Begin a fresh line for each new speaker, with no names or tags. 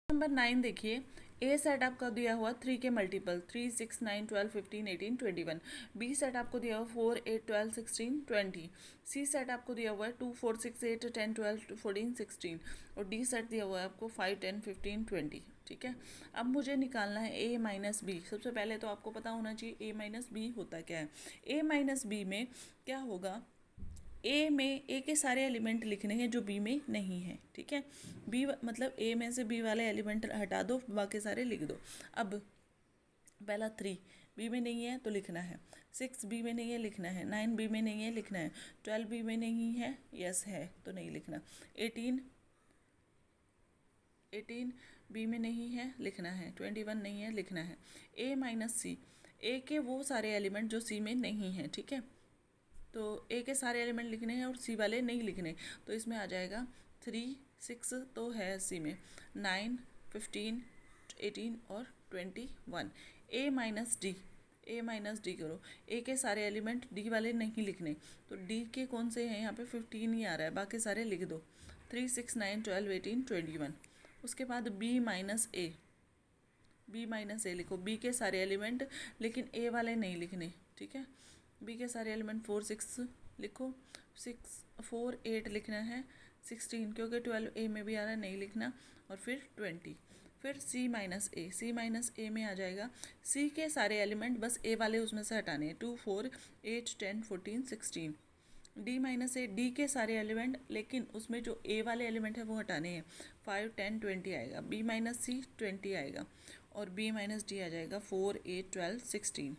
Number 9 देखिए, ए set आपका दिया हुआ 3 के मल्टीपल 3, 6, 9, 12, 15, 18, 21। बी सेट आपको दिया हुआ 4, 8, 12, 16, 20। सी सेट आपको दिया हुआ है 2, 4, 6, 8, 10, 12, 14, 16। और डी सेट दिया हुआ है आपको 5, 10, 15, 20। ठीक है, अब मुझे निकालना है ए माइनस बी। सबसे पहले तो आपको पता होना चाहिए ए माइनस बी होता क्या है। ए माइनस बी में क्या होगा, ए में ए के सारे एलिमेंट लिखने हैं जो बी में नहीं है। ठीक है, बी मतलब ए में से बी वाले एलिमेंट हटा दो, बाकी सारे लिख दो। अब पहला 3 बी में नहीं है तो लिखना है, 6 बी में नहीं है लिखना है, 9 बी में नहीं है लिखना है, 12 बी में नहीं है, यस है तो नहीं लिखना, 18 बी में नहीं है लिखना है, 21 नहीं है लिखना है। ए माइनस सी, ए के वो सारे एलिमेंट जो सी में नहीं हैं। ठीक है, तो ए के सारे एलिमेंट लिखने हैं और सी वाले नहीं लिखने, तो इसमें आ जाएगा 3, 6 तो है सी में, 9, 15, 18 और 21। ए माइनस डी करो, ए के सारे एलिमेंट डी वाले नहीं लिखने, तो डी के कौन से हैं यहाँ पे 15 ही आ रहा है, बाकी सारे लिख दो, 3, 6, 9, 12, 18, 21। उसके बाद बी माइनस ए लिखो, बी के सारे एलिमेंट लेकिन ए वाले नहीं लिखने। ठीक है, बी के सारे एलिमेंट 4, 6 लिखो, 6, 4, 8 लिखना है, 16 क्योंकि 12 ए में भी आ रहा है नहीं लिखना, और फिर 20। फिर सी माइनस ए में आ जाएगा, सी के सारे एलिमेंट बस ए वाले उसमें से हटाने हैं, 2, 4, 8, 10, 14, 16। डी माइनस ए, डी के सारे एलिमेंट लेकिन उसमें जो ए वाले एलिमेंट है वो हटाने हैं, 5, 10, 20 आएगा, बी माइनस सी 20 आएगा, और बी माइनस डी आ जाएगा 4, 8, 12, 16।